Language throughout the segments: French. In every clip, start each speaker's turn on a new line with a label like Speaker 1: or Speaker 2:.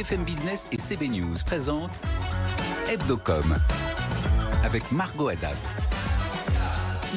Speaker 1: BFM Business et CB News présentent Hebdocom avec Margot Haddad.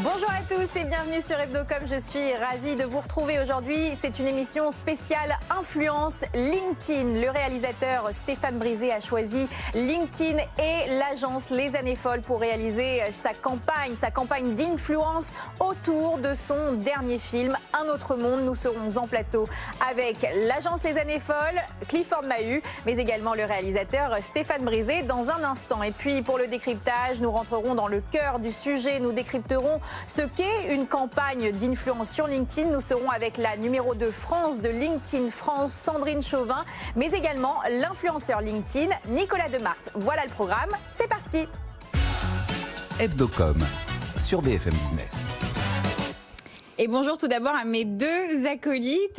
Speaker 2: Bonjour à tous et bienvenue sur Hebdocom. Je suis ravie de vous retrouver aujourd'hui. C'est une émission spéciale Influence LinkedIn. Le réalisateur Stéphane Brisé a choisi LinkedIn et l'agence Les Années Folles pour réaliser sa campagne d'influence autour de son dernier film, Un autre monde. Nous serons en plateau avec l'agence Les Années Folles, Clifford Mahut, mais également le réalisateur Stéphane Brisé dans un instant. Et puis pour le décryptage, nous rentrerons dans le cœur du sujet. Nous décrypterons ce qu'est une campagne d'influence sur LinkedIn. Nous serons avec la numéro 2 France de LinkedIn France, Sandrine Chauvin, mais également l'influenceur LinkedIn, Nicolas Demarthe. Voilà le programme, c'est parti.
Speaker 1: Hebdocom sur BFM Business.
Speaker 2: Et bonjour tout d'abord à mes deux acolytes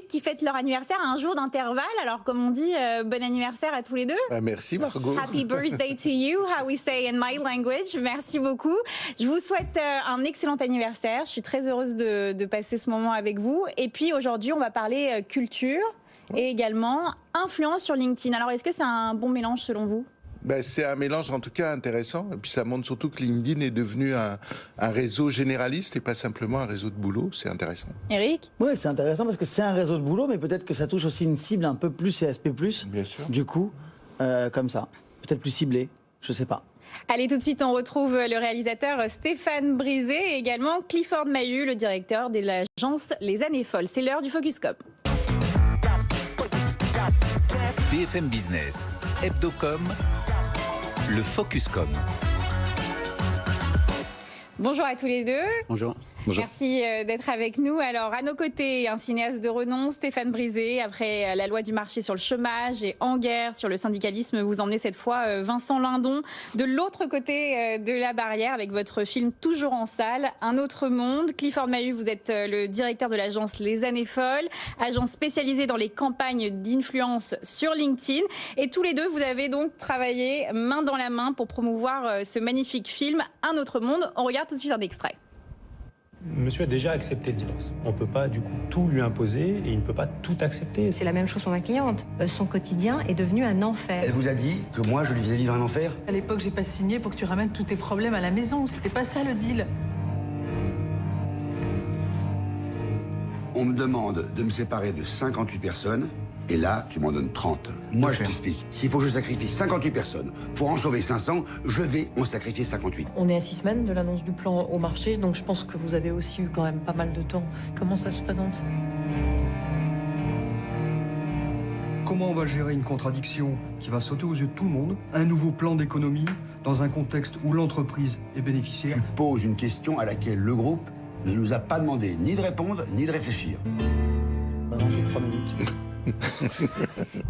Speaker 2: qui fêtent leur anniversaire à un jour d'intervalle. Alors comme on dit, bon anniversaire à tous les deux.
Speaker 3: Merci Margot.
Speaker 2: Happy birthday to you, how we say in my language. Merci beaucoup. Je vous souhaite un excellent anniversaire. Je suis très heureuse de passer ce moment avec vous. Et puis aujourd'hui, on va parler culture et également influence sur LinkedIn. Alors est-ce que c'est un bon mélange selon vous ?
Speaker 3: C'est un mélange en tout cas intéressant, et puis ça montre surtout que LinkedIn est devenu un réseau généraliste et pas simplement un réseau de boulot. C'est intéressant.
Speaker 2: Eric ?
Speaker 4: Oui, c'est intéressant parce que c'est un réseau de boulot, mais peut-être que ça touche aussi une cible un peu plus CSP+.
Speaker 3: Bien sûr.
Speaker 4: Du coup, comme ça, peut-être plus ciblé, je sais pas.
Speaker 2: Allez, tout de suite, on retrouve le réalisateur Stéphane Brisé et également Clifford Mahut, le directeur de l'agence Les Années Folles. C'est l'heure du Focuscom.
Speaker 1: BFM Business, Hebdocom, le Focuscom.
Speaker 2: Bonjour à tous les deux.
Speaker 5: Bonjour. Bonjour.
Speaker 2: Merci d'être avec nous. Alors, à nos côtés, un cinéaste de renom, Stéphane Brisé. Après la loi du marché sur le chômage et En guerre sur le syndicalisme, vous emmenez cette fois Vincent Lindon de l'autre côté de la barrière avec votre film toujours en salle, Un autre monde. Clifford Mahut, vous êtes le directeur de l'agence Les Années Folles, agence spécialisée dans les campagnes d'influence sur LinkedIn. Et tous les deux, vous avez donc travaillé main dans la main pour promouvoir ce magnifique film, Un autre monde. On regarde tout de suite un extrait.
Speaker 6: Monsieur a déjà accepté le divorce. On ne peut pas du coup tout lui imposer et il ne peut pas tout accepter.
Speaker 7: C'est la même chose pour ma cliente. Son quotidien est devenu un enfer.
Speaker 8: Elle vous a dit que moi je lui faisais vivre un enfer ?
Speaker 9: À l'époque, j'ai pas signé pour que tu ramènes tous tes problèmes à la maison. C'était pas ça le deal.
Speaker 8: On me demande de me séparer de 58 personnes et là tu m'en donnes 30. Moi je t'explique. S'il faut que je sacrifie 58 personnes pour en sauver 500, je vais en sacrifier 58.
Speaker 9: On est à 6 semaines de l'annonce du plan au marché, donc je pense que vous avez aussi eu quand même pas mal de temps. Comment ça se présente ?
Speaker 10: Comment on va gérer une contradiction qui va sauter aux yeux de tout le monde ? Un nouveau plan d'économie dans un contexte où l'entreprise est bénéficiaire.
Speaker 8: Tu poses une question à laquelle le groupe ne nous a pas demandé ni de répondre ni de réfléchir.
Speaker 4: J'en suis 3 minutes.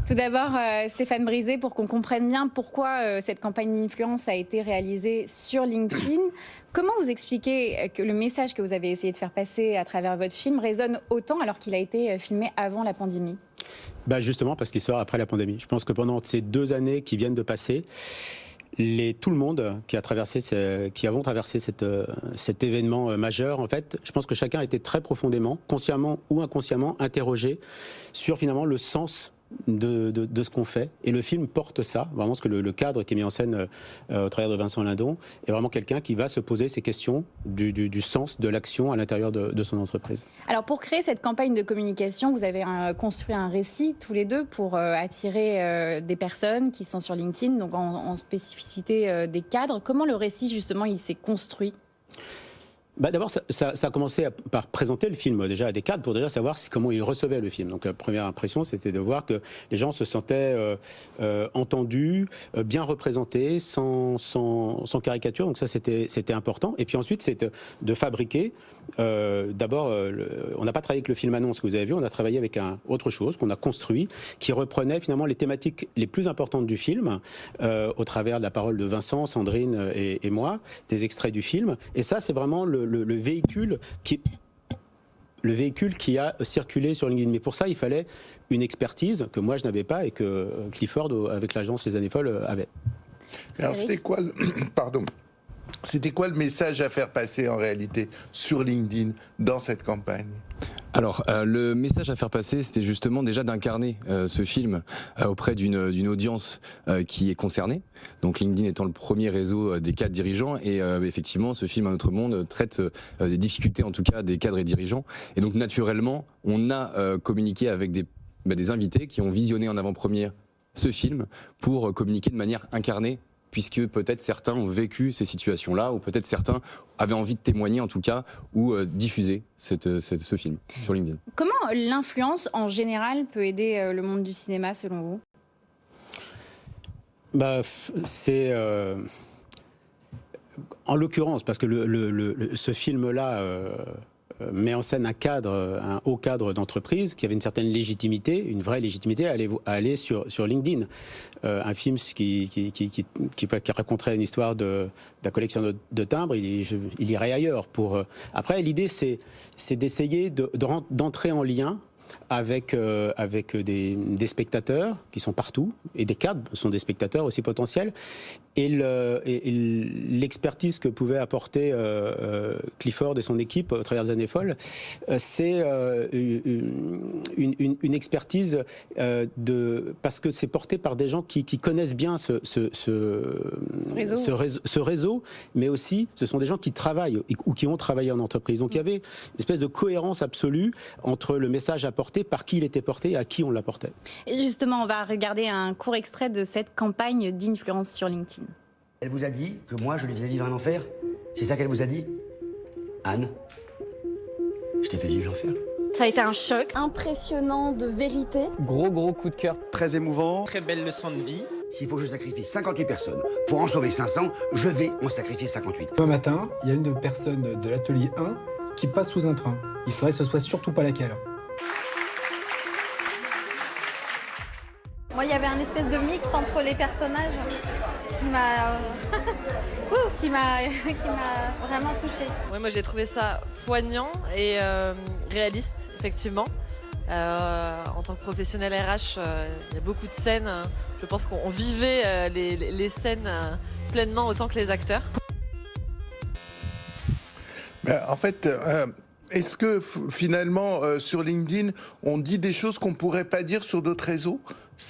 Speaker 2: Tout d'abord, Stéphane Brisé, pour qu'on comprenne bien pourquoi cette campagne d'influence a été réalisée sur LinkedIn, comment vous expliquez que le message que vous avez essayé de faire passer à travers votre film résonne autant alors qu'il a été filmé avant la pandémie ?
Speaker 5: Justement parce qu'il sort après la pandémie. Je pense que pendant ces 2 années qui viennent de passer, tout le monde qui avons traversé cet événement majeur, en fait, je pense que chacun a été très profondément, consciemment ou inconsciemment, interrogé sur finalement le sens de ce qu'on fait. Et le film porte ça, vraiment, parce que le cadre qui est mis en scène au travers de Vincent Lindon est vraiment quelqu'un qui va se poser ces questions du sens de l'action à l'intérieur de son entreprise.
Speaker 2: Alors pour créer cette campagne de communication, vous avez construit un récit tous les deux pour attirer des personnes qui sont sur LinkedIn, donc en spécificité des cadres. Comment le récit justement il s'est construit ?
Speaker 5: D'abord, ça a commencé par présenter le film déjà à des cadres pour déjà savoir comment ils recevaient le film. Donc, première impression, c'était de voir que les gens se sentaient entendus, bien représentés, sans caricature. Donc ça, c'était important. Et puis ensuite, c'est de fabriquer. D'abord, on n'a pas travaillé avec le film annonce que vous avez vu, on a travaillé avec autre chose qu'on a construit, qui reprenait finalement les thématiques les plus importantes du film, au travers de la parole de Vincent, Sandrine et moi, des extraits du film. Et ça, c'est vraiment le véhicule qui a circulé sur LinkedIn. Mais pour ça, il fallait une expertise que moi, je n'avais pas et que Clifford, avec l'agence Les Années Folles, avait.
Speaker 3: Alors, c'était quoi le message à faire passer en réalité sur LinkedIn dans cette campagne ?
Speaker 11: Alors, le message à faire passer, c'était justement déjà d'incarner ce film auprès d'une audience qui est concernée. Donc LinkedIn étant le premier réseau des cadres dirigeants, et effectivement, ce film Un autre monde traite des difficultés, en tout cas, des cadres et dirigeants. Et donc, naturellement, on a communiqué avec des invités qui ont visionné en avant-première ce film pour communiquer de manière incarnée, puisque peut-être certains ont vécu ces situations-là, ou peut-être certains avaient envie de témoigner en tout cas, ou diffuser ce film sur LinkedIn.
Speaker 2: Comment l'influence en général peut aider le monde du cinéma selon vous ?
Speaker 5: C'est en l'occurrence, parce que ce film-là met en scène un haut cadre d'entreprise qui avait une certaine légitimité, une vraie légitimité à aller sur LinkedIn. Un film qui raconterait une histoire de la collection de timbres, il irait ailleurs. Après, l'idée, c'est d'essayer d'entrer en lien avec des spectateurs qui sont partout, et des cadres sont des spectateurs aussi potentiels, et l'expertise que pouvait apporter Clifford et son équipe au travers des années folles, c'est une expertise parce que c'est porté par des gens qui connaissent bien ce réseau, mais aussi ce sont des gens qui travaillent ou qui ont travaillé en entreprise. Donc il y avait une espèce de cohérence absolue entre le message apporté, par qui il était porté et à qui on l'apportait.
Speaker 2: Et justement, on va regarder un court extrait de cette campagne d'influence sur LinkedIn.
Speaker 8: Elle vous a dit que moi, je lui faisais vivre un enfer? C'est ça qu'elle vous a dit? Anne, je t'ai fait vivre l'enfer.
Speaker 12: Ça a été un choc impressionnant de vérité.
Speaker 13: Gros coup de cœur.
Speaker 14: Très émouvant.
Speaker 13: Très belle leçon de vie.
Speaker 8: S'il faut que je sacrifie 58 personnes pour en sauver 500, je vais en sacrifier 58.
Speaker 6: Un matin, il y a une personne de l'atelier 1 qui passe sous un train. Il faudrait que ce soit surtout pas laquelle.
Speaker 12: Moi, il y avait un espèce de mix entre les personnages qui m'a vraiment touchée.
Speaker 9: Ouais, moi, j'ai trouvé ça poignant et réaliste, effectivement. En tant que professionnel RH, il y a beaucoup de scènes. Je pense qu'on vivait les scènes pleinement autant que les acteurs.
Speaker 3: En fait, est-ce que finalement, sur LinkedIn, on dit des choses qu'on ne pourrait pas dire sur d'autres réseaux ?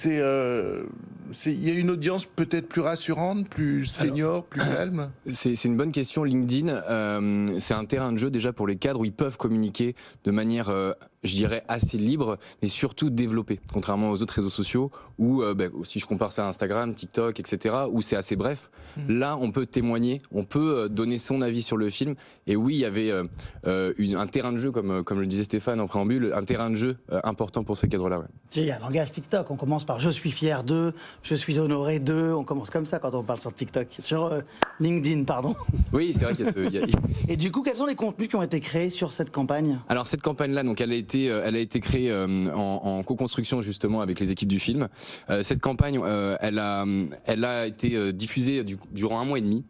Speaker 3: Il y a une audience peut-être plus rassurante, plus senior, plus calme.
Speaker 11: C'est une bonne question. LinkedIn, c'est un terrain de jeu déjà pour les cadres où ils peuvent communiquer de manière, je dirais, assez libre, mais surtout développée, contrairement aux autres réseaux sociaux où, si je compare ça à Instagram, TikTok, etc., où c'est assez bref. Là, on peut témoigner, on peut donner son avis sur le film. Et oui, il y avait un terrain de jeu, comme le disait Stéphane en préambule, un terrain de jeu important pour ces cadres-là. Ouais.
Speaker 4: Il y a un langage TikTok. On commence par « je suis fier d'eux »,« je suis honoré d'eux ». On commence comme ça quand on parle sur TikTok. Sur LinkedIn, pardon.
Speaker 11: Oui, c'est vrai qu'il y a
Speaker 4: Et du coup, quels sont les contenus qui ont été créés sur cette campagne ?
Speaker 11: Alors cette campagne-là, donc elle a été créée en co-construction justement avec les équipes du film. Cette campagne, elle a été diffusée durant 1 mois et demi,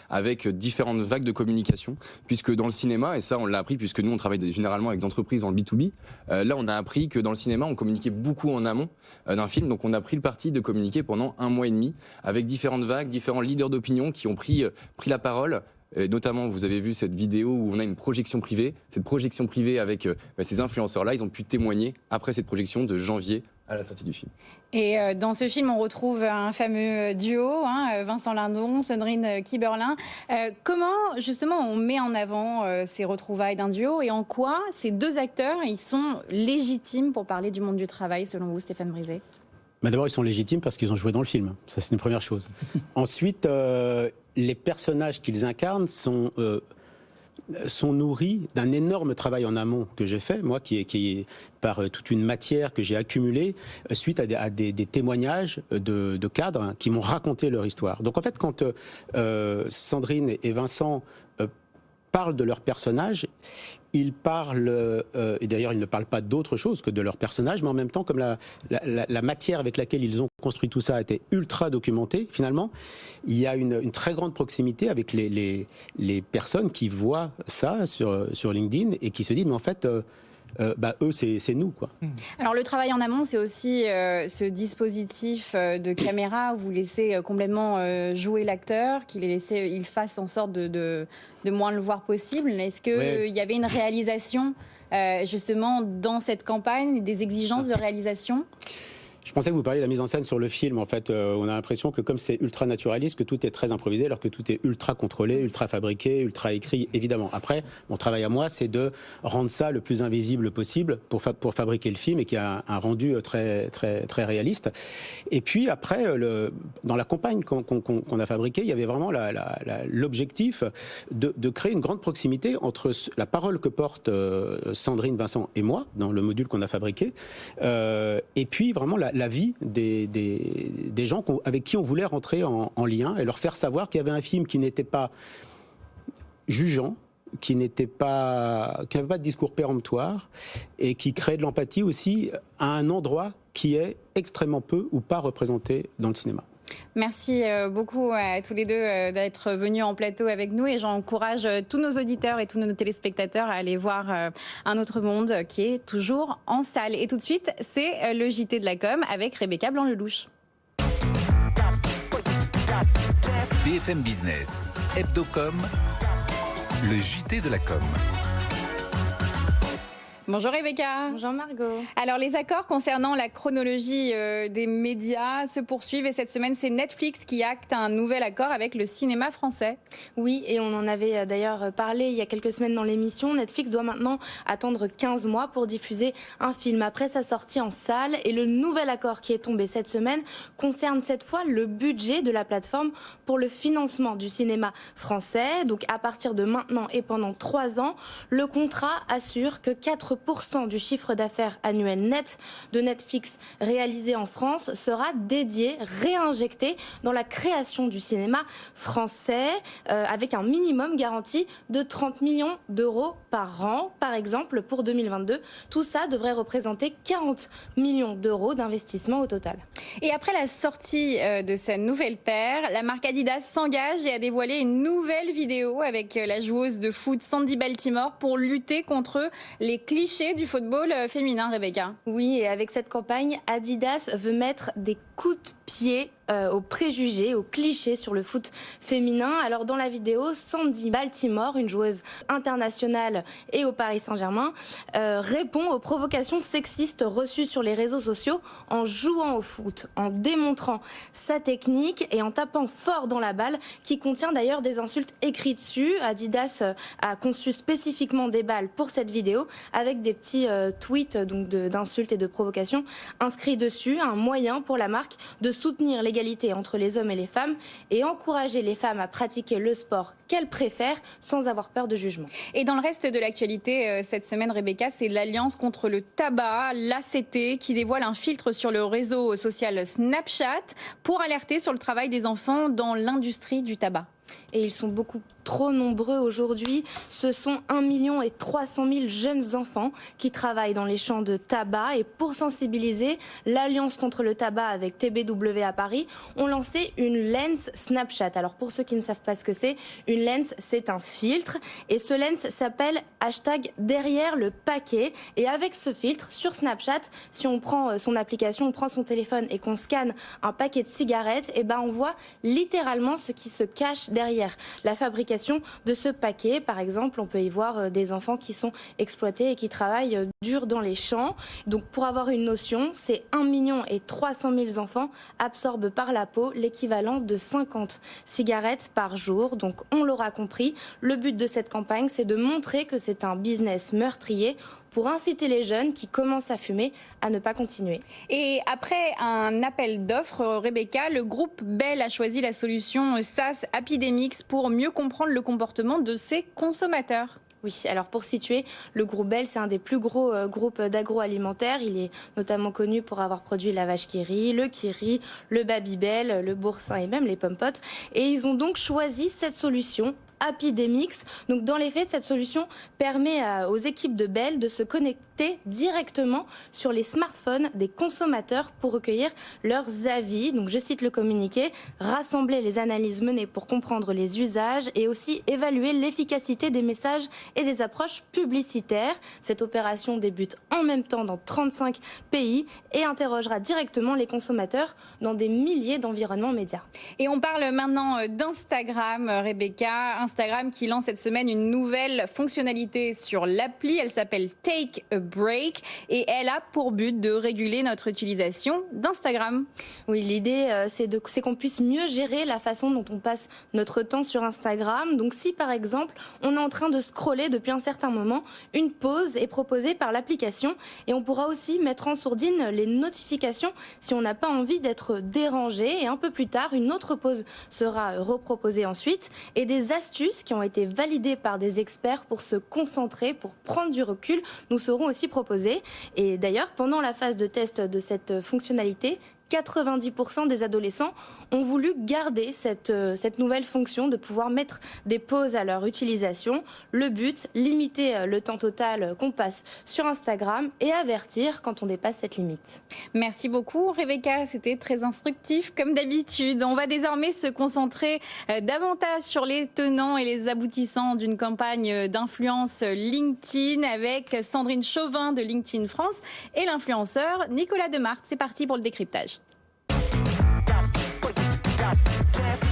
Speaker 11: avec différentes vagues de communication, puisque dans le cinéma, et ça on l'a appris puisque nous on travaille généralement avec des entreprises dans le B2B, là on a appris que dans le cinéma on communiquait beaucoup en amont d'un film, donc on a pris le parti de communiquer pendant 1 mois et demi avec différentes vagues, différents leaders d'opinion qui ont pris la parole. Et notamment, vous avez vu cette vidéo où on a une projection privée. Cette projection privée avec ces influenceurs-là, ils ont pu témoigner après cette projection de janvier à la sortie du film.
Speaker 2: Et dans ce film, on retrouve un fameux duo, Vincent Lindon, Sandrine Kiberlin. Comment, justement, on met en avant ces retrouvailles d'un duo et en quoi ces deux acteurs, ils sont légitimes pour parler du monde du travail, selon vous, Stéphane Brisé ?
Speaker 5: D'abord, ils sont légitimes parce qu'ils ont joué dans le film. Ça, c'est une première chose. Ensuite, les personnages qu'ils incarnent sont nourris d'un énorme travail en amont que j'ai fait, moi, qui est par toute une matière que j'ai accumulée suite à des témoignages de cadres qui m'ont raconté leur histoire. Donc, en fait, quand Sandrine et Vincent parlent de leur personnage, ils parlent, et d'ailleurs ils ne parlent pas d'autre chose que de leur personnage, mais en même temps, comme la matière avec laquelle ils ont construit tout ça a été ultra documentée, finalement, il y a une très grande proximité avec les personnes qui voient ça sur LinkedIn et qui se disent, mais en fait, eux, c'est nous, quoi.
Speaker 2: Alors, le travail en amont, c'est aussi ce dispositif de caméra où vous laissez complètement jouer l'acteur, il fasse en sorte de moins le voir possible. Est-ce qu'il y avait une réalisation justement dans cette campagne, des exigences de réalisation?
Speaker 5: Je pensais que vous parliez de la mise en scène sur le film. En fait, on a l'impression que comme c'est ultra naturaliste, que tout est très improvisé, alors que tout est ultra contrôlé, ultra fabriqué, ultra écrit, évidemment. Après, mon travail à moi, c'est de rendre ça le plus invisible possible pour fabriquer le film et qu'il y a un rendu très, très, très réaliste. Et puis après, dans la campagne qu'on a fabriquée, il y avait vraiment l'objectif de créer une grande proximité entre la parole que porte Sandrine, Vincent et moi, dans le module qu'on a fabriqué, et puis vraiment la vie des gens avec qui on voulait rentrer en lien et leur faire savoir qu'il y avait un film qui n'était pas jugeant, qui n'avait pas de discours péremptoire et qui créait de l'empathie aussi à un endroit qui est extrêmement peu ou pas représenté dans le cinéma.
Speaker 2: Merci beaucoup à tous les deux d'être venus en plateau avec nous et j'encourage tous nos auditeurs et tous nos téléspectateurs à aller voir Un autre monde qui est toujours en salle. Et tout de suite, c'est le JT de la com avec Rebecca Blanc-Lelouch.
Speaker 1: BFM Business, Hebdocom, le JT de la com.
Speaker 2: Bonjour Rebecca.
Speaker 12: Bonjour Margot.
Speaker 2: Alors les accords concernant la chronologie des médias se poursuivent et cette semaine c'est Netflix qui acte un nouvel accord avec le cinéma français.
Speaker 12: Oui, et on en avait d'ailleurs parlé il y a quelques semaines dans l'émission. Netflix doit maintenant attendre 15 mois pour diffuser un film après sa sortie en salle et le nouvel accord qui est tombé cette semaine concerne cette fois le budget de la plateforme pour le financement du cinéma français. Donc à partir de maintenant et pendant 3 ans, le contrat assure que 4% du chiffre d'affaires annuel net de Netflix réalisé en France sera dédié, réinjecté dans la création du cinéma français avec un minimum garanti de 30 millions d'euros par an. Par exemple, pour 2022, tout ça devrait représenter 40 millions d'euros d'investissement au total.
Speaker 2: Et après la sortie de sa nouvelle paire, la marque Adidas s'engage et a dévoilé une nouvelle vidéo avec la joueuse de foot Sandy Baltimore pour lutter contre les clichés du football féminin, Rebecca.
Speaker 12: Oui, et avec cette campagne, Adidas veut mettre des coups de pied aux préjugés, aux clichés sur le foot féminin. Alors dans la vidéo, Sandy Baltimore, une joueuse internationale et au Paris Saint-Germain, répond aux provocations sexistes reçues sur les réseaux sociaux en jouant au foot, en démontrant sa technique et en tapant fort dans la balle, qui contient d'ailleurs des insultes écrites dessus. Adidas a conçu spécifiquement des balles pour cette vidéo avec des petits tweets donc d'insultes et de provocations inscrits dessus, un moyen pour la marque de soutenir l'égalité entre les hommes et les femmes et encourager les femmes à pratiquer le sport qu'elles préfèrent sans avoir peur de jugement.
Speaker 2: Et dans le reste de l'actualité cette semaine, Rebecca, c'est l'Alliance contre le tabac, l'ACT, qui dévoile un filtre sur le réseau social Snapchat pour alerter sur le travail des enfants dans l'industrie du tabac.
Speaker 12: Et ils sont beaucoup trop nombreux aujourd'hui. Ce sont 1 300 000 jeunes enfants qui travaillent dans les champs de tabac. Et pour sensibiliser, l'Alliance contre le tabac avec TBW à Paris ont lancé une lens Snapchat. Alors pour ceux qui ne savent pas ce que c'est, une lens, c'est un filtre. Et ce lens s'appelle #derrière le paquet. Et avec ce filtre, sur Snapchat, si on prend son application, on prend son téléphone et qu'on scanne un paquet de cigarettes, et ben on voit littéralement ce qui se cache derrière la fabrication de ce paquet. Par exemple, on peut y voir des enfants qui sont exploités et qui travaillent dur dans les champs. Donc pour avoir une notion, c'est 1 300 000 enfants absorbent par la peau l'équivalent de 50 cigarettes par jour. Donc on l'aura compris, le but de cette campagne, c'est de montrer que c'est un business meurtrier pour inciter les jeunes qui commencent à fumer à ne pas continuer.
Speaker 2: Et après un appel d'offres, Rebecca, le groupe Bell a choisi la solution SaaS Epidemics pour mieux comprendre le comportement de ses consommateurs.
Speaker 12: Oui, alors pour situer, le groupe Bell, c'est un des plus gros groupes d'agroalimentaire. Il est notamment connu pour avoir produit la vache qui rit, le Babybel, le boursin et même les pommes-potes. Et ils ont donc choisi cette solution Epidemics. Donc dans les faits, cette solution permet aux équipes de Bell de se connecter directement sur les smartphones des consommateurs pour recueillir leurs avis. Donc je cite le communiqué, rassembler les analyses menées pour comprendre les usages et aussi évaluer l'efficacité des messages et des approches publicitaires. Cette opération débute en même temps dans 35 pays et interrogera directement les consommateurs dans des milliers d'environnements médias.
Speaker 2: Et on parle maintenant d'Instagram, Rebecca. Instagram qui lance cette semaine une nouvelle fonctionnalité sur l'appli. Elle s'appelle Take a Break et elle a pour but de réguler notre utilisation d'Instagram.
Speaker 12: Oui, l'idée, c'est qu'on puisse mieux gérer la façon dont on passe notre temps sur Instagram. Donc si par exemple, on est en train de scroller depuis un certain moment, une pause est proposée par l'application et on pourra aussi mettre en sourdine les notifications si on n'a pas envie d'être dérangé. Et un peu plus tard, une autre pause sera reproposée ensuite et des astuces qui ont été validées par des experts pour se concentrer, pour prendre du recul, nous seront aussi proposées. Et d'ailleurs, pendant la phase de test de cette fonctionnalité, 90% des adolescents ont voulu garder cette nouvelle fonction de pouvoir mettre des pauses à leur utilisation. Le but, limiter le temps total qu'on passe sur Instagram et avertir quand on dépasse cette limite.
Speaker 2: Merci beaucoup Rebecca, c'était très instructif comme d'habitude. On va désormais se concentrer davantage sur les tenants et les aboutissants d'une campagne d'influence LinkedIn avec Sandrine Chauvin de LinkedIn France et l'influenceur Nicolas Demart. C'est parti pour le décryptage.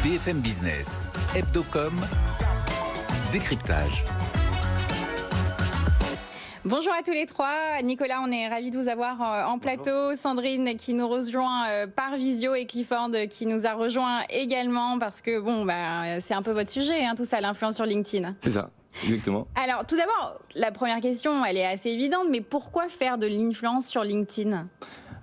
Speaker 1: BFM Business, Hebdocom, décryptage.
Speaker 2: Bonjour à tous les trois. Nicolas, on est ravis de vous avoir en plateau. Sandrine qui nous rejoint par visio et Clifford qui nous a rejoint également parce que c'est un peu votre sujet, tout ça, l'influence sur LinkedIn.
Speaker 11: C'est ça. Exactement.
Speaker 2: Alors, tout d'abord, la première question, elle est assez évidente, mais pourquoi faire de l'influence sur LinkedIn ?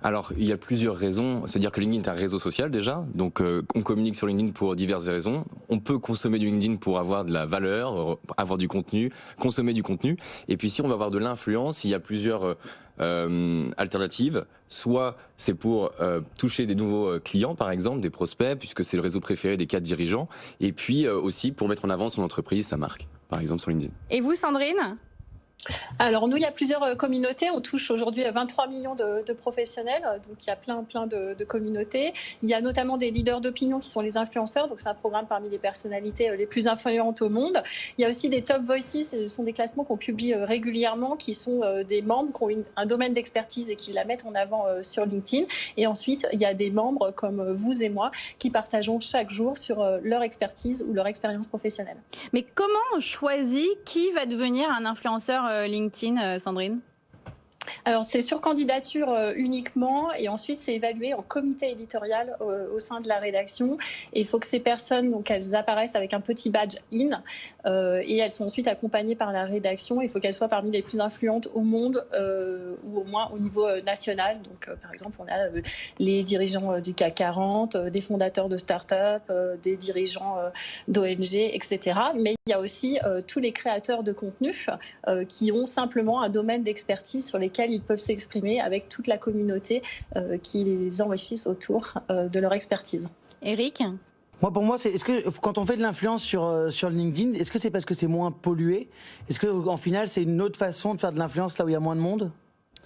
Speaker 11: Alors, il y a plusieurs raisons. C'est-à-dire que LinkedIn est un réseau social déjà. Donc, on communique sur LinkedIn pour diverses raisons. On peut consommer du LinkedIn pour avoir de la valeur, avoir du contenu, consommer du contenu. Et puis, si on veut avoir de l'influence, il y a plusieurs alternatives. Soit c'est pour toucher des nouveaux clients, par exemple, des prospects, puisque c'est le réseau préféré des 4 dirigeants. Et puis aussi pour mettre en avant son entreprise, sa marque, par exemple sur LinkedIn.
Speaker 2: Et vous, Sandrine ?
Speaker 14: Alors nous, il y a plusieurs communautés. On touche aujourd'hui 23 millions de professionnels, donc il y a plein de communautés. Il y a notamment des leaders d'opinion qui sont les influenceurs, donc c'est un programme parmi les personnalités les plus influentes au monde. Il y a aussi des Top Voices, ce sont des classements qu'on publie régulièrement, qui sont des membres qui ont un domaine d'expertise et qui la mettent en avant sur LinkedIn. Et ensuite, il y a des membres comme vous et moi qui partageons chaque jour sur leur expertise ou leur expérience professionnelle.
Speaker 2: Mais comment on choisit qui va devenir un influenceur LinkedIn, Sandrine ?
Speaker 14: Alors c'est sur candidature uniquement et ensuite c'est évalué en comité éditorial au sein de la rédaction et il faut que ces personnes, donc elles apparaissent avec un petit badge IN et elles sont ensuite accompagnées par la rédaction. Il faut qu'elles soient parmi les plus influentes au monde ou au moins au niveau national. Donc par exemple on a les dirigeants du CAC 40, des fondateurs de start-up, des dirigeants d'ONG, etc. Mais il y a aussi tous les créateurs de contenu qui ont simplement un domaine d'expertise sur lesquels ils peuvent s'exprimer avec toute la communauté qui les enrichissent autour de leur expertise.
Speaker 2: Eric ?
Speaker 4: Moi, pour moi, est-ce que quand on fait de l'influence sur LinkedIn, est-ce que c'est parce que c'est moins pollué ? Est-ce qu'en final, c'est une autre façon de faire de l'influence là où il y a moins de monde ?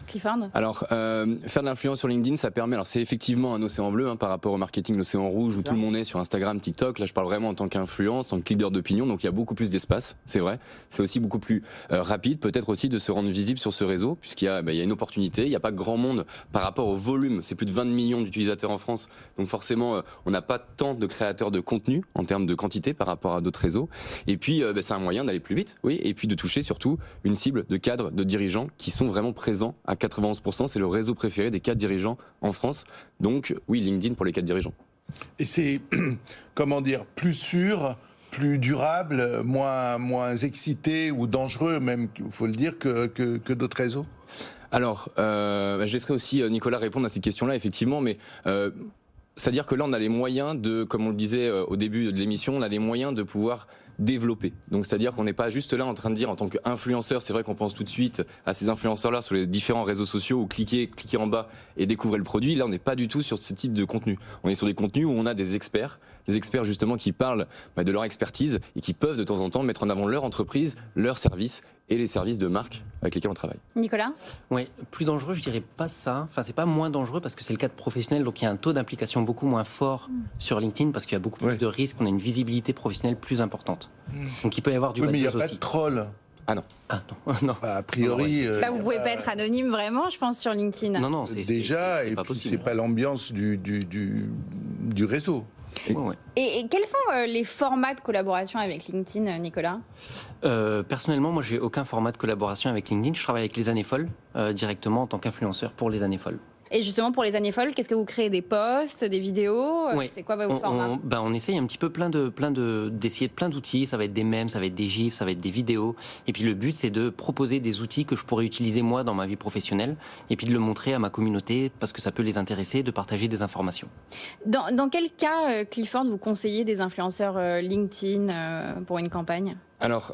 Speaker 2: Clifford ?
Speaker 11: Alors, faire de l'influence sur LinkedIn, ça permet. Alors, c'est effectivement un océan bleu par rapport au marketing, l'océan rouge où tout le monde est sur Instagram, TikTok. Là, je parle vraiment en tant qu'influence, en tant que leader d'opinion. Donc, il y a beaucoup plus d'espace, c'est vrai. C'est aussi beaucoup plus rapide, peut-être aussi de se rendre visible sur ce réseau, puisqu'il y a une opportunité. Il n'y a pas grand monde par rapport au volume. C'est plus de 20 millions d'utilisateurs en France. Donc, forcément, on n'a pas tant de créateurs de contenu en termes de quantité par rapport à d'autres réseaux. Et puis, c'est un moyen d'aller plus vite, oui. Et puis de toucher surtout une cible de cadres, de dirigeants qui sont vraiment présents à 91%, c'est le réseau préféré des 4 dirigeants en France. Donc, oui, LinkedIn pour les 4 dirigeants.
Speaker 3: Et c'est, comment dire, plus sûr, plus durable, moins excité ou dangereux, même, il faut le dire, que d'autres réseaux ?
Speaker 11: Alors, je laisserai aussi Nicolas répondre à cette question-là, effectivement, mais... c'est-à-dire que là, on a les moyens de, comme on le disait au début de l'émission, on a les moyens de pouvoir développer. Donc, c'est-à-dire qu'on n'est pas juste là en train de dire en tant qu'influenceur, c'est vrai qu'on pense tout de suite à ces influenceurs-là sur les différents réseaux sociaux où cliquez en bas et découvrez le produit. Là, on n'est pas du tout sur ce type de contenu. On est sur des contenus où on a des experts justement qui parlent de leur expertise et qui peuvent de temps en temps mettre en avant leur entreprise, leurs services et les services de marque avec lesquels on travaille.
Speaker 2: Nicolas ?
Speaker 13: Oui, plus dangereux, je dirais pas ça. Enfin, c'est pas moins dangereux parce que c'est le cas de professionnels, donc il y a un taux d'implication beaucoup moins fort sur LinkedIn parce qu'il y a beaucoup plus de risques, on a une visibilité professionnelle plus importante. Donc il peut y avoir du
Speaker 3: mais il n'y a
Speaker 13: aussi.
Speaker 3: pas de troll.
Speaker 11: Ah non.
Speaker 13: Ah non.
Speaker 3: A priori...
Speaker 2: Là, vous pouvez pas être anonyme vraiment, je pense, sur LinkedIn.
Speaker 13: Non,
Speaker 3: déjà, et
Speaker 13: pas
Speaker 3: puis
Speaker 13: possible.
Speaker 3: c'est pas l'ambiance du réseau.
Speaker 2: Et quels sont les formats de collaboration avec LinkedIn, Nicolas ?
Speaker 13: Personnellement, moi, j'ai aucun format de collaboration avec LinkedIn. Je travaille avec les Années Folles directement en tant qu'influenceur pour les Années Folles.
Speaker 2: Et justement, pour les Années Folles, qu'est-ce que vous créez? Des posts, des vidéos? C'est quoi vos formats?
Speaker 13: On essaye un petit peu d'essayer plein d'outils. Ça va être des mèmes, ça va être des gifs, ça va être des vidéos. Et puis le but, c'est de proposer des outils que je pourrais utiliser moi dans ma vie professionnelle. Et puis de le montrer à ma communauté parce que ça peut les intéresser, de partager des informations.
Speaker 2: Dans quel cas, Clifford, vous conseillez des influenceurs LinkedIn pour une campagne?
Speaker 11: Alors,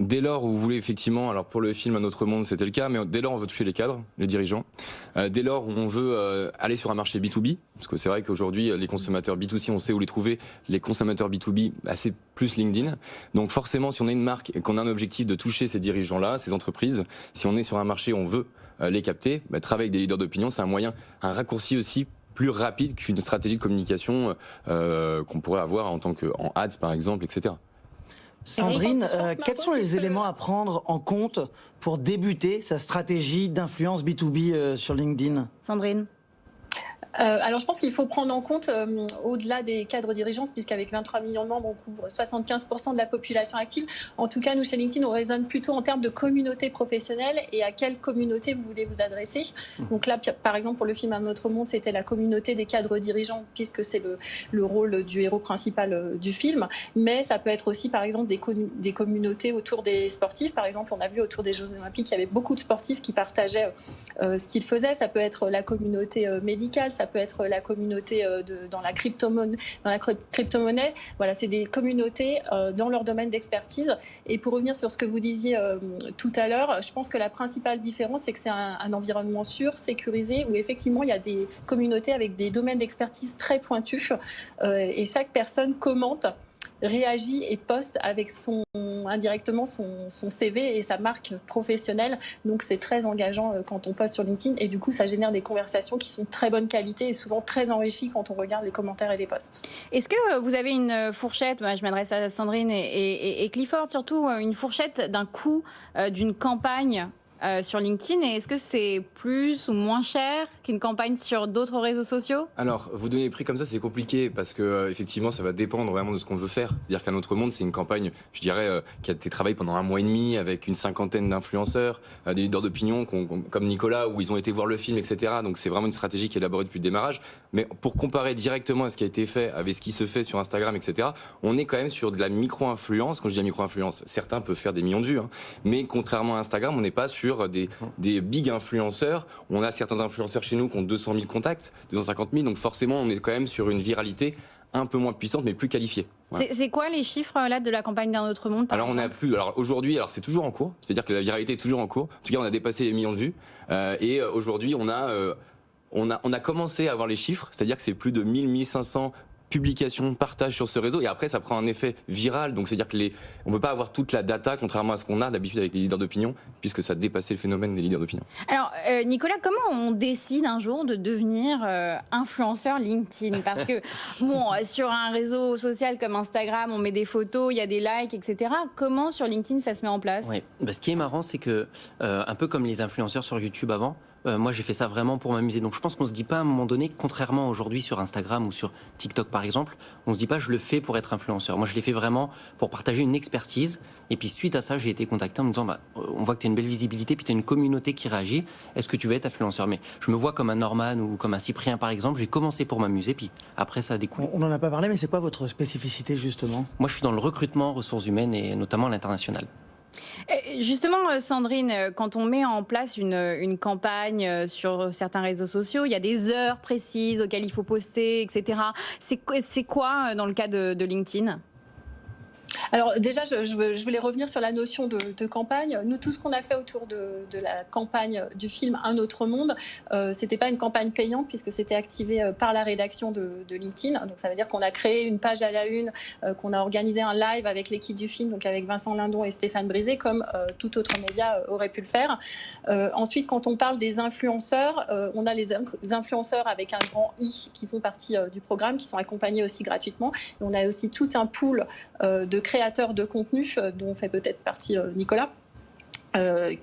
Speaker 11: dès lors où vous voulez effectivement, alors pour le film Un autre monde c'était le cas, mais dès lors où on veut toucher les cadres, les dirigeants, dès lors où on veut aller sur un marché B2B, parce que c'est vrai qu'aujourd'hui les consommateurs B2C on sait où les trouver, les consommateurs B2B c'est plus LinkedIn, donc forcément si on a une marque et qu'on a un objectif de toucher ces dirigeants-là, ces entreprises, si on est sur un marché où on veut les capter, travailler avec des leaders d'opinion c'est un moyen, un raccourci aussi plus rapide qu'une stratégie de communication qu'on pourrait avoir en tant qu'en ads par exemple, etc.
Speaker 4: Sandrine, quels sont les éléments à prendre en compte pour débuter sa stratégie d'influence B2B sur LinkedIn?
Speaker 2: Sandrine?
Speaker 14: Alors je pense qu'il faut prendre en compte, au-delà des cadres dirigeants, puisqu'avec 23 millions de membres, on couvre 75% de la population active. En tout cas, nous, chez LinkedIn, on raisonne plutôt en termes de communauté professionnelle et à quelle communauté vous voulez vous adresser. Donc là, par exemple, pour le film Un autre monde, c'était la communauté des cadres dirigeants, puisque c'est le rôle du héros principal du film. Mais ça peut être aussi, par exemple, des communautés autour des sportifs. Par exemple, on a vu autour des Jeux Olympiques, il y avait beaucoup de sportifs qui partageaient ce qu'ils faisaient. Ça peut être la communauté médicale, ça peut être la communauté dans la crypto-monnaie. Voilà, c'est des communautés dans leur domaine d'expertise. Et pour revenir sur ce que vous disiez tout à l'heure, je pense que la principale différence, c'est que c'est un environnement sûr, sécurisé, où effectivement, il y a des communautés avec des domaines d'expertise très pointus. Et chaque personne commente, réagit et poste avec indirectement son CV et sa marque professionnelle. Donc c'est très engageant quand on poste sur LinkedIn et du coup ça génère des conversations qui sont de très bonne qualité et souvent très enrichies quand on regarde les commentaires et les posts.
Speaker 2: Est-ce que vous avez une fourchette, moi je m'adresse à Sandrine et Clifford surtout, une fourchette d'un coût d'une campagne sur LinkedIn, et est-ce que c'est plus ou moins cher qu'une campagne sur d'autres réseaux sociaux?
Speaker 11: Alors, vous donner les prix comme ça, c'est compliqué parce que effectivement, ça va dépendre vraiment de ce qu'on veut faire. C'est-à-dire qu'un autre monde, c'est une campagne, je dirais, qui a été travaillée pendant 1 mois et demi avec une 50aine d'influenceurs, des leaders d'opinion comme Nicolas, où ils ont été voir le film, etc. Donc c'est vraiment une stratégie qui est élaborée depuis le démarrage. Mais pour comparer directement à ce qui a été fait avec ce qui se fait sur Instagram, etc., on est quand même sur de la micro-influence. Quand je dis la micro-influence, certains peuvent faire des millions de vues, hein, mais contrairement à Instagram, on n'est pas sur des big influenceurs. On a certains influenceurs chez nous qui ont 200 000 contacts, 250 000, donc forcément on est quand même sur une viralité un peu moins puissante mais plus qualifiée. Voilà.
Speaker 2: C'est quoi les chiffres là de la campagne d'Un autre monde
Speaker 11: alors exemple? Aujourd'hui, c'est toujours en cours, c'est-à-dire que la viralité est toujours en cours. En tout cas, on a dépassé les millions de vues et aujourd'hui on a commencé à avoir les chiffres, c'est-à-dire que c'est plus de 1500 publications, partages sur ce réseau, et après ça prend un effet viral, donc c'est-à-dire que on ne peut pas avoir toute la data, contrairement à ce qu'on a d'habitude avec les leaders d'opinion, puisque ça a dépassé le phénomène des leaders d'opinion.
Speaker 2: Alors Nicolas, comment on décide un jour de devenir influenceur LinkedIn? Parce que bon, sur un réseau social comme Instagram, on met des photos, il y a des likes, etc. Comment sur LinkedIn ça se met en place?
Speaker 13: Oui. Ce qui est marrant, c'est que un peu comme les influenceurs sur YouTube avant, moi j'ai fait ça vraiment pour m'amuser. Donc je pense qu'on se dit pas à un moment donné, contrairement aujourd'hui sur Instagram ou sur TikTok par exemple, on se dit pas je le fais pour être influenceur. Moi je l'ai fait vraiment pour partager une expertise. Et puis suite à ça, j'ai été contacté en me disant on voit que tu as une belle visibilité, puis tu as une communauté qui réagit. Est-ce que tu veux être influenceur? Mais je me vois comme un Norman ou comme un Cyprien par exemple. J'ai commencé pour m'amuser, puis après ça a découlé.
Speaker 4: On n'en a pas parlé, mais c'est quoi votre spécificité justement?
Speaker 13: Moi je suis dans le recrutement, ressources humaines et notamment à l'international.
Speaker 2: Justement, Sandrine, quand on met en place une campagne sur certains réseaux sociaux, il y a des heures précises auxquelles il faut poster, etc. C'est quoi dans le cas de LinkedIn?
Speaker 14: Alors déjà, je voulais revenir sur la notion de campagne. Nous, tout ce qu'on a fait autour de la campagne du film Un autre monde, c'était pas une campagne payante puisque c'était activé par la rédaction de LinkedIn. Donc ça veut dire qu'on a créé une page à la une, qu'on a organisé un live avec l'équipe du film, donc avec Vincent Lindon et Stéphane Brisé, comme tout autre média aurait pu le faire. Ensuite, quand on parle des influenceurs, on a les influenceurs avec un grand I qui font partie du programme, qui sont accompagnés aussi gratuitement. Et on a aussi tout un pool de créateurs de contenu dont fait peut-être partie Nicolas.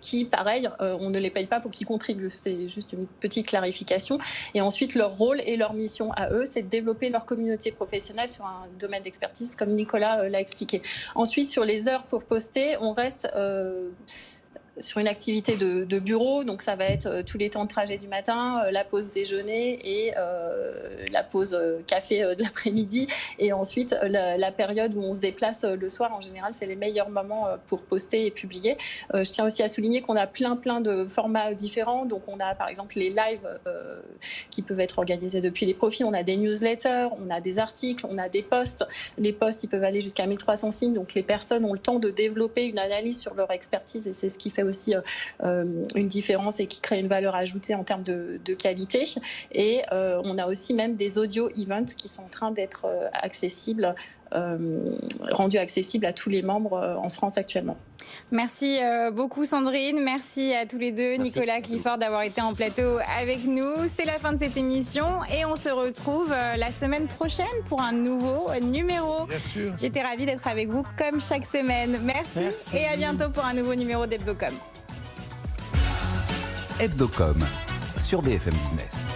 Speaker 14: qui, pareil, on ne les paye pas pour qu'ils contribuent. C'est juste une petite clarification. Et ensuite, leur rôle et leur mission à eux, c'est de développer leur communauté professionnelle sur un domaine d'expertise, comme Nicolas l'a expliqué. Ensuite, sur les heures pour poster, on reste sur une activité de bureau, donc ça va être tous les temps de trajet du matin, la pause déjeuner et la pause café de l'après-midi, et ensuite la période où on se déplace le soir. En général, c'est les meilleurs moments pour poster et publier. Je tiens aussi à souligner qu'on a plein de formats différents. Donc on a par exemple les lives qui peuvent être organisés depuis les profils, on a des newsletters, on a des articles, on a des posts. Les posts, ils peuvent aller jusqu'à 1300 signes, donc les personnes ont le temps de développer une analyse sur leur expertise, et c'est ce qui fait aussi une différence et qui crée une valeur ajoutée en termes de qualité. Et on a aussi même des audio events qui sont en train d'être accessibles, rendus accessibles à tous les membres en France actuellement.
Speaker 2: Merci beaucoup Sandrine, merci à tous les deux, merci. Nicolas, Clifford, d'avoir été en plateau avec nous. C'est la fin de cette émission et on se retrouve la semaine prochaine pour un nouveau numéro.
Speaker 3: Bien sûr.
Speaker 2: J'étais ravie d'être avec vous comme chaque semaine. Merci et à bientôt pour un nouveau numéro d'Hebdocom.
Speaker 1: Hebdocom sur BFM Business.